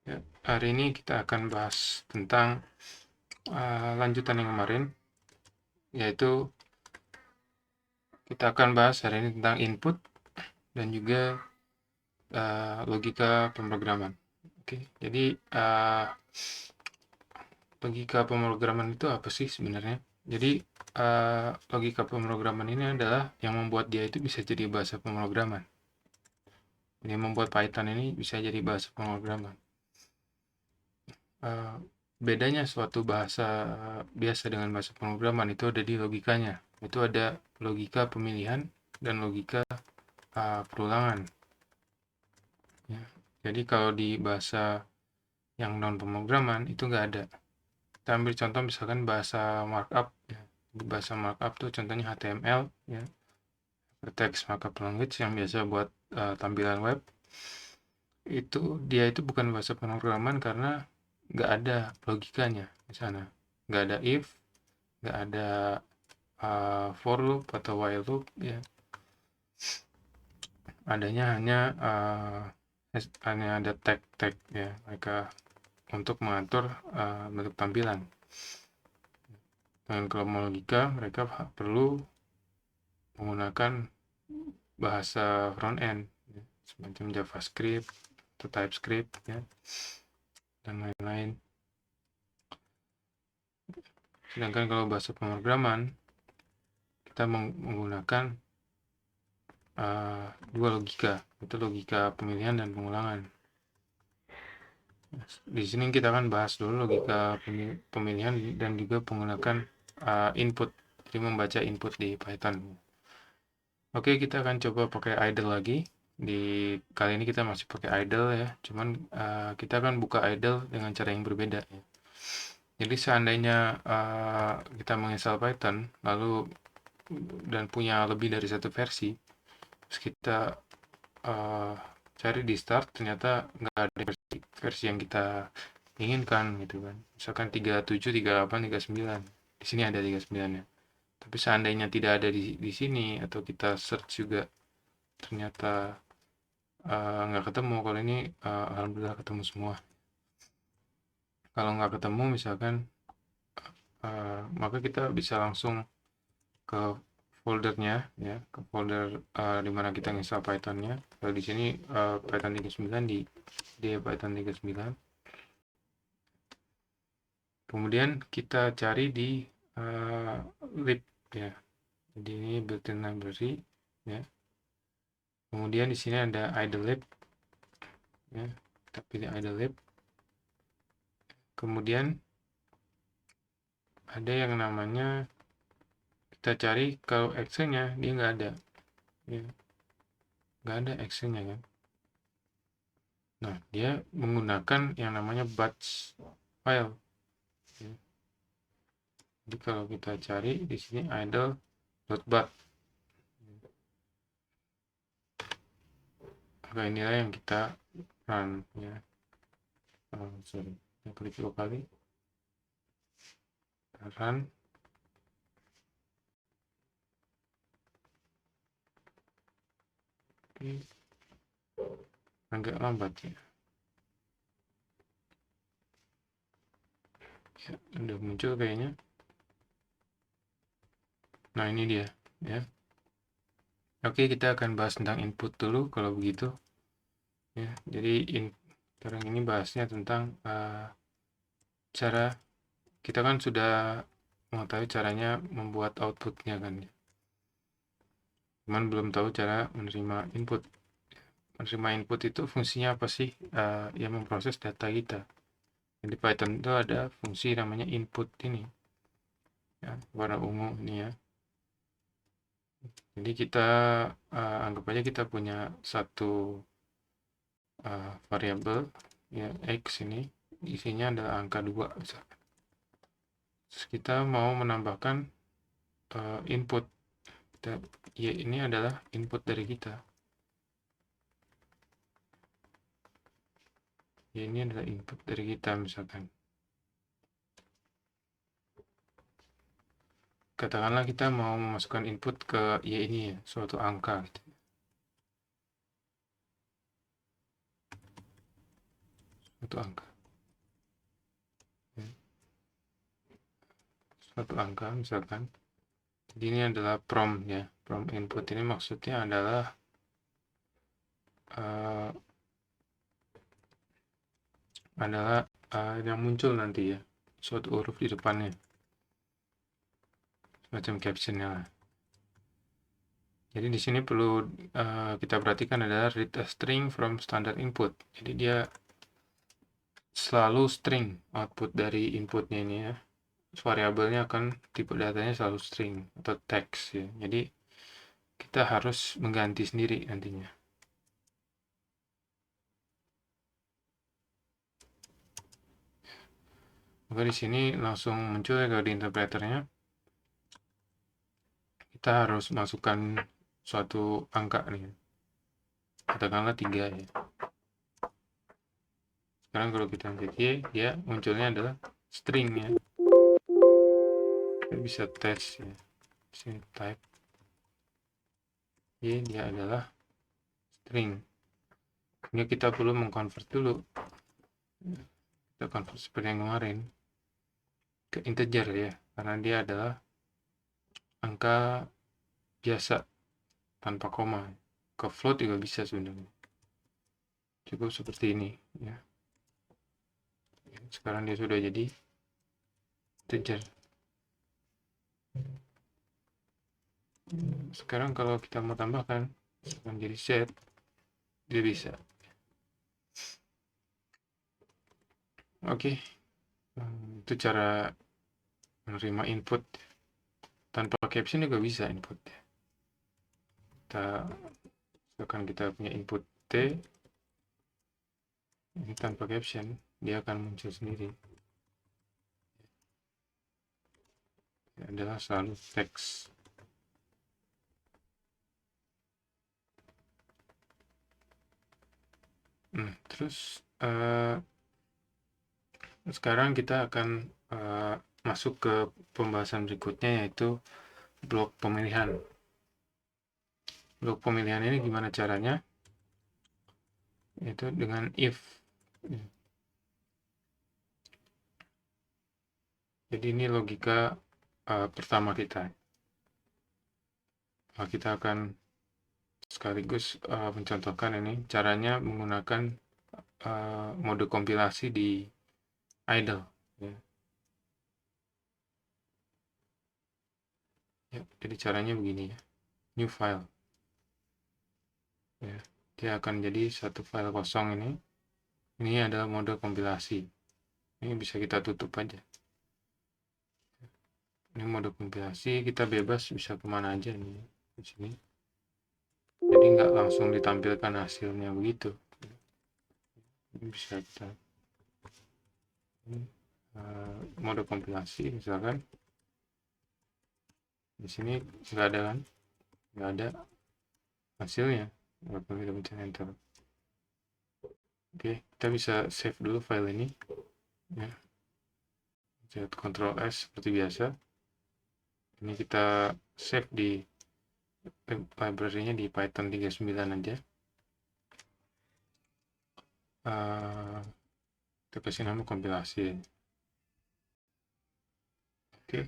Ya, hari ini kita akan bahas tentang lanjutan yang kemarin, yaitu kita akan bahas hari ini tentang input dan juga logika pemrograman. Oke, jadi logika pemrograman itu apa sih sebenarnya? Jadi logika pemrograman ini adalah yang membuat dia itu bisa jadi bahasa pemrograman. Yang membuat Python ini bisa jadi bahasa pemrograman. Bedanya suatu bahasa biasa dengan bahasa pemrograman itu ada di logikanya. Itu ada logika pemilihan dan logika perulangan. Ya. Jadi kalau di bahasa yang non pemrograman itu nggak ada. Kita ambil contoh misalkan bahasa markup. Ya. Di bahasa markup tuh contohnya HTML, ya, text markup language yang biasa buat tampilan web. Dia itu bukan bahasa pemrograman karena nggak ada logikanya di sana. Nggak ada if, nggak ada for loop atau while loop, ya. Adanya hanya ada tag ya, mereka untuk mengatur bentuk tampilan. Dan kalau mau logika, mereka perlu menggunakan bahasa front end, ya, semacam JavaScript atau TypeScript, ya, dan lain-lain. Sedangkan kalau bahasa pemrograman, kita menggunakan dua logika, itu logika pemilihan dan pengulangan. Di sini kita akan bahas dulu logika pemilihan dan juga menggunakan input, jadi membaca input di Python. Oke, kita akan coba pakai idle lagi. Kali ini kita masih pakai idle, ya, cuman kita akan buka idle dengan cara yang berbeda, ya. Jadi seandainya kita menginstal Python lalu dan punya lebih dari satu versi, terus kita cari di start, ternyata nggak ada versi yang kita inginkan gitu kan. Misalkan 37, 38, 39. Di sini ada 39 ya. Tapi seandainya tidak ada di sini atau kita search juga ternyata nggak ketemu. Kalau ini alhamdulillah ketemu semua. Kalau nggak ketemu misalkan maka kita bisa langsung ke foldernya, ya, ke folder di mana kita install Pythonnya. Kalau di sini Python 39 di Python 39. Kemudian kita cari di lib, ya. Jadi ini built-in library, ya. Kemudian di sini ada idle lib, ya. Kita pilih idle lib. Kemudian ada yang namanya, kita cari kalau exe-nya dia nggak ada, ya. Nggak ada exe-nya kan. Nah, dia menggunakan yang namanya batch file, ya. Jadi kalau kita cari di sini idle.bat, maka inilah yang kita run, ya. Sorry, kita klik 2 kali, kita run. Oke, agak lambat, ya. Ya, udah muncul kayaknya. Nah, ini dia, ya. Oke, kita akan bahas tentang input dulu kalau begitu, ya. Jadi sekarang ini bahasnya tentang cara. Kita kan sudah mengetahui caranya membuat outputnya kan, ya. Cuman belum tahu cara menerima input. Menerima input itu fungsinya apa sih? Yang memproses data kita. Di Python itu ada fungsi namanya input ini, ya, warna ungu ini, ya. Jadi kita anggap aja kita punya satu variabel, ya, x ini isinya adalah angka 2 misalkan. Terus kita mau menambahkan input. Y ini adalah input dari kita. Y ini adalah input dari kita misalkan. Katakanlah kita mau memasukkan input ke Y ini, ya, suatu angka gitu. Satu angka. Satu angka misalkan. Jadi ini adalah prompt ya. Prompt input ini maksudnya adalah yang muncul nanti ya, suatu huruf di depannya, semacam captionnya lah. Jadi di sini perlu kita perhatikan adalah read a string from standard input. Jadi dia selalu string output dari inputnya ini ya. Variabelnya akan tipe datanya selalu string atau text ya. Jadi kita harus mengganti sendiri nantinya. Maka di sini langsung muncul ya kalau di interpreternya. Kita harus masukkan suatu angka nih. Katakanlah 3 ya. Sekarang kalau kita cek Y, dia munculnya adalah string ya. Kita bisa tes ya. Sini type Y, dia adalah string. Sehingga kita perlu mengconvert dulu. Kita convert seperti yang kemarin ke integer ya, karena dia adalah angka biasa tanpa koma. Ke float juga bisa sebenarnya. Cukup seperti ini ya. Sekarang dia sudah jadi integer. Sekarang kalau kita mau tambahkan menjadi set, dia bisa. Oke. Itu cara menerima input. Tanpa caption juga bisa input. Misalkan kita punya input T, ini tanpa caption, dia akan muncul sendiri. Ini adalah selalu teks. Terus sekarang kita akan masuk ke pembahasan berikutnya, yaitu blok pemilihan. Blok pemilihan ini gimana caranya? Yaitu dengan if. Jadi ini logika pertama kita. Kita akan sekaligus mencontohkan ini caranya menggunakan mode kompilasi di idle ya. Jadi caranya begini ya, new file ya. Dia akan jadi satu file kosong. Ini adalah mode kompilasi. Ini bisa kita tutup aja. Ini mode kompilasi, kita bebas bisa kemana aja nih di sini. Jadi nggak langsung ditampilkan hasilnya begitu. Ini bisa kita mode kompilasi misalkan. Di sini nggak ada kan, nggak ada hasilnya. Kalau kita pencet enter. Oke, kita bisa save dulu file ini ya. Pencet Ctrl S seperti biasa. Ini kita save di library-nya di Python 39 aja. Kita kasih nama kompilasi. Oke.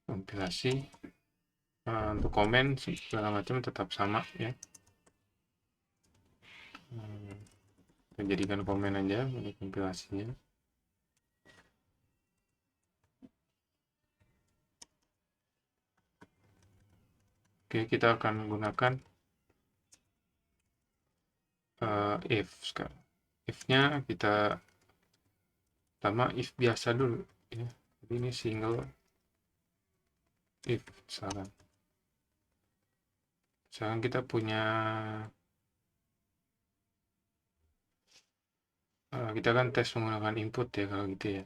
Kompilasi. Untuk komen segala macam tetap sama ya. Kita jadikan komen aja untuk kompilasinya. Oke, kita akan menggunakan if sekarang. If-nya kita pertama if biasa dulu ya. Jadi ini single if misalkan kita punya kita kan tes menggunakan input ya kalau gitu ya.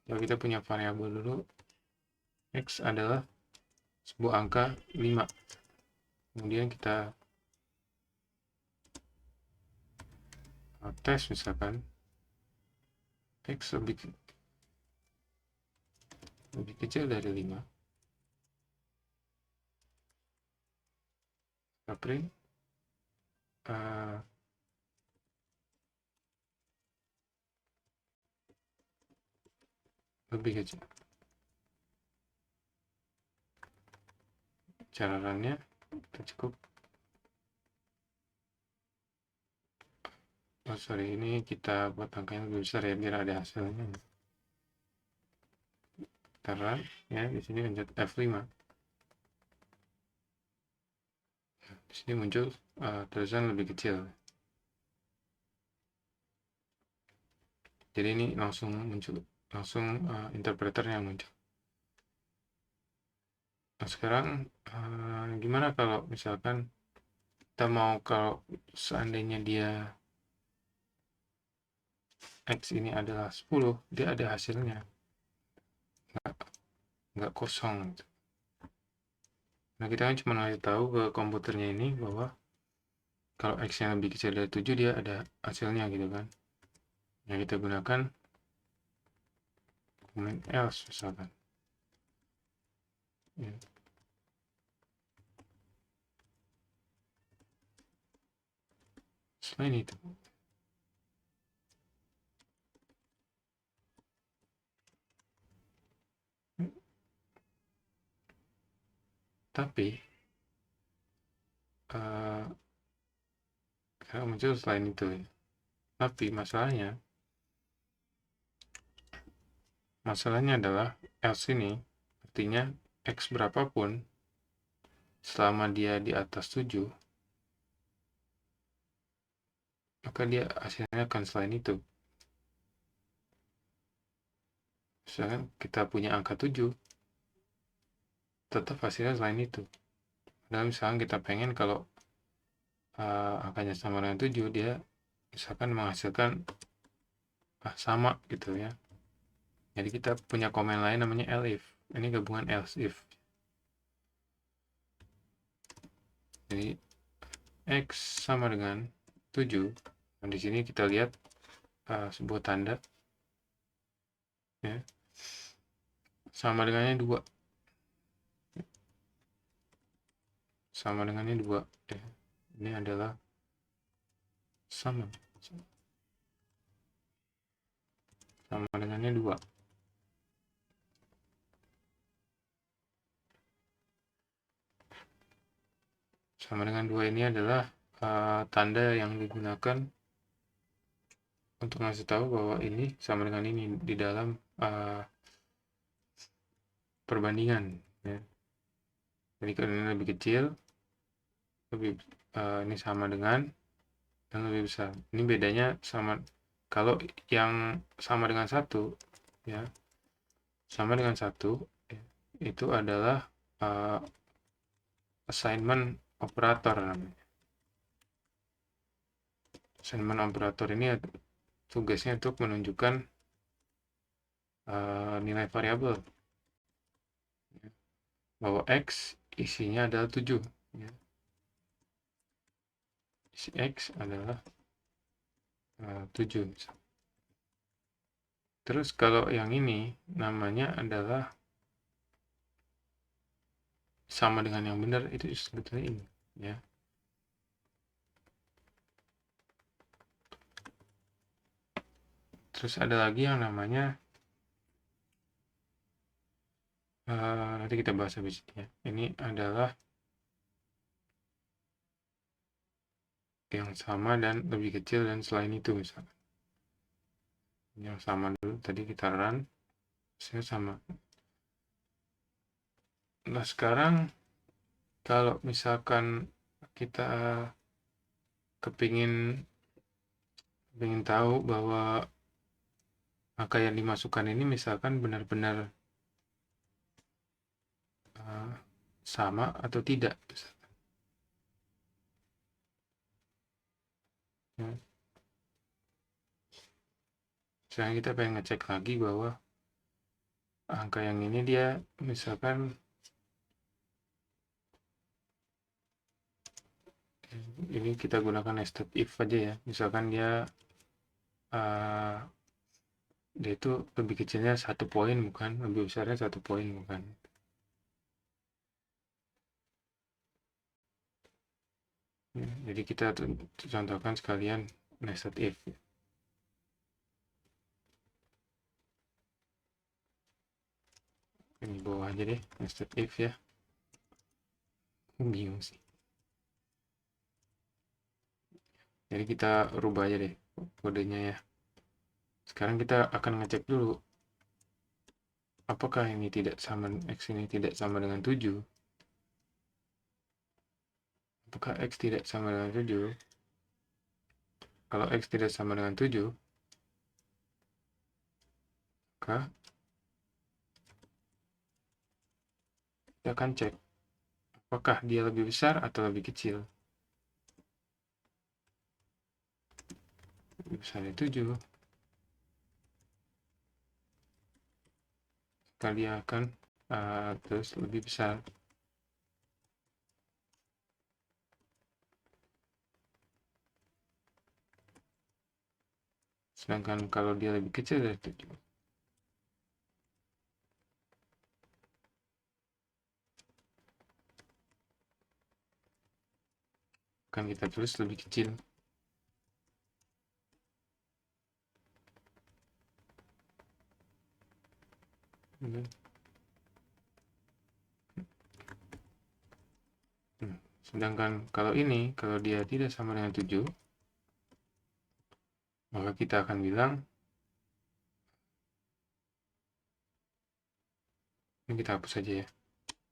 Kalau kita punya variabel dulu, x adalah sebuah angka 5. Kemudian kita tes misalkan x lebih kecil dari 5. Kita print lebih kecil. Cara runnya kita cukup. Oh sorry, ini kita buat angkanya lebih besar ya biar ada hasilnya. Kita run ya, di sini pencet F5. Di sini muncul tulisan lebih kecil. Jadi ini langsung muncul, langsung interpreter yang muncul. Nah sekarang gimana kalau misalkan kita mau, kalau seandainya dia X ini adalah 10, dia ada hasilnya, nggak kosong gitu. Nah kita kan cuma ngasih tahu ke komputernya ini bahwa kalau X nya lebih kecil dari 7 dia ada hasilnya gitu kan. Yang kita gunakan comment else misalkan ya. Selain itu tapi kalau muncul selain itu ya. Tapi masalahnya adalah else ini artinya X berapapun selama dia di atas 7, maka dia hasilnya akan selain itu. Misalkan kita punya angka 7, tetap hasilnya selain itu. Dan misalkan kita pengen kalau angkanya sama dengan 7, dia misalkan menghasilkan sama gitu ya. Jadi kita punya komen lain namanya elif. Ini gabungan else if. Jadi X sama dengan 7. Nah, di sini kita lihat sebuah tanda ya. Sama dengannya 2. Sama dengannya 2 ya. Ini adalah sama dengannya 2. Sama dengan 2 ini adalah tanda yang digunakan untuk ngasih tahu bahwa ini sama dengan ini di dalam perbandingan ya. Jadi kalau ini lebih kecil, ini sama dengan, dan lebih besar. Ini bedanya sama, kalau yang sama dengan 1 ya, sama dengan 1 ya, itu adalah assignment operator namanya. Assignment operator ini tugasnya untuk menunjukkan nilai variabel bahwa X isinya adalah 7 ya. Isi X adalah 7. Terus kalau yang ini namanya adalah sama dengan yang benar, itu sebetulnya ini ya. Terus ada lagi yang namanya nanti kita bahas habis ini ya. Ini adalah yang sama dan lebih kecil dan selain itu misalkan. Yang sama dulu tadi kita run, saya sama. Nah sekarang kalau misalkan kita kepingin tahu bahwa angka yang dimasukkan ini misalkan benar-benar sama atau tidak misalkan. Ya. Misalnya kita pengen ngecek lagi bahwa angka yang ini dia misalkan ini kita gunakan nested if aja ya. Misalkan dia itu lebih kecilnya 1 poin bukan, lebih besarnya 1 poin bukan. Ya, jadi kita contohkan sekalian nested if. Ini bawah aja deh, nested if ya. Bingung sih. Jadi kita rubah aja deh kodenya ya. Sekarang kita akan ngecek dulu apakah ini tidak sama, x ini tidak sama dengan 7. Apakah x tidak sama dengan 7? Kalau x tidak sama dengan 7, maka kita akan cek apakah dia lebih besar atau lebih kecil. Lebih besar dari 7, maka dia akan terus lebih besar. Sedangkan kalau dia lebih kecil dari 7, akan kita tulis lebih kecil. Sedangkan kalau ini, kalau dia tidak sama dengan 7, maka kita akan bilang, ini kita hapus saja ya,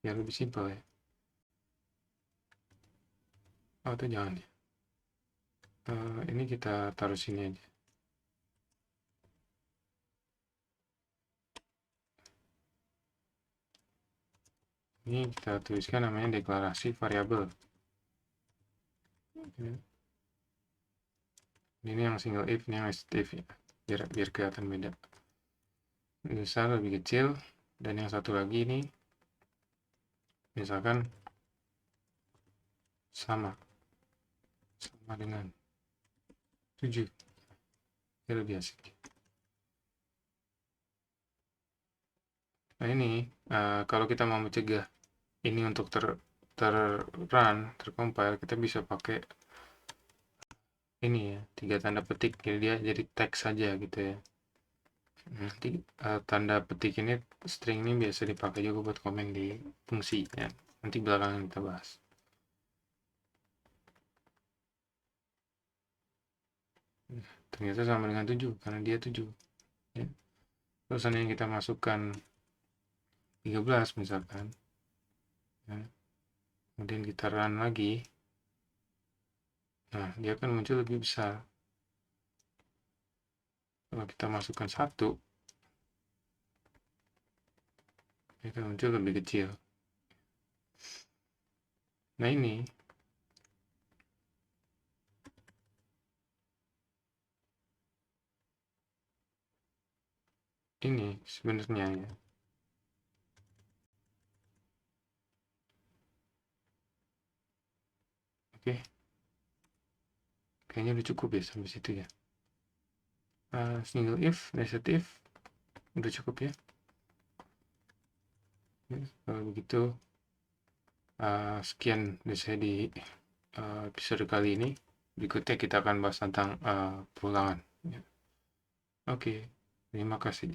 biar lebih simpel ya. Oh, itu jangan ya. Ini kita taruh sini aja. Ini kita tuliskan namanya deklarasi variabel. Ini yang single if, ini yang nested if ya, biar kelihatan beda. Ini besar lebih kecil, dan yang satu lagi ini misalkan sama dengan 7, ya lebih asik. Nah ini kalau kita mau mencegah ini untuk tercompile, kita bisa pakai ini ya, 3 tanda petik, jadi dia jadi teks saja gitu ya. Nanti tanda petik ini, string ini biasa dipakai juga buat komen di fungsi ya. Nanti belakangan kita bahas. Ternyata sama dengan 7 karena dia 7 ya. Terus yang kita masukkan 13 misalkan ya. Kemudian kita run lagi, nah dia akan muncul lebih besar. Kalau kita masukkan 1, dia akan muncul lebih kecil. Nah ini sebenarnya ya. Oke, kayaknya udah cukup ya sampai situ ya. Single if, nested if udah cukup ya. Kalau begitu sekian dari saya di episode kali ini. Berikutnya kita akan bahas tentang perulangan. Oke, terima kasih.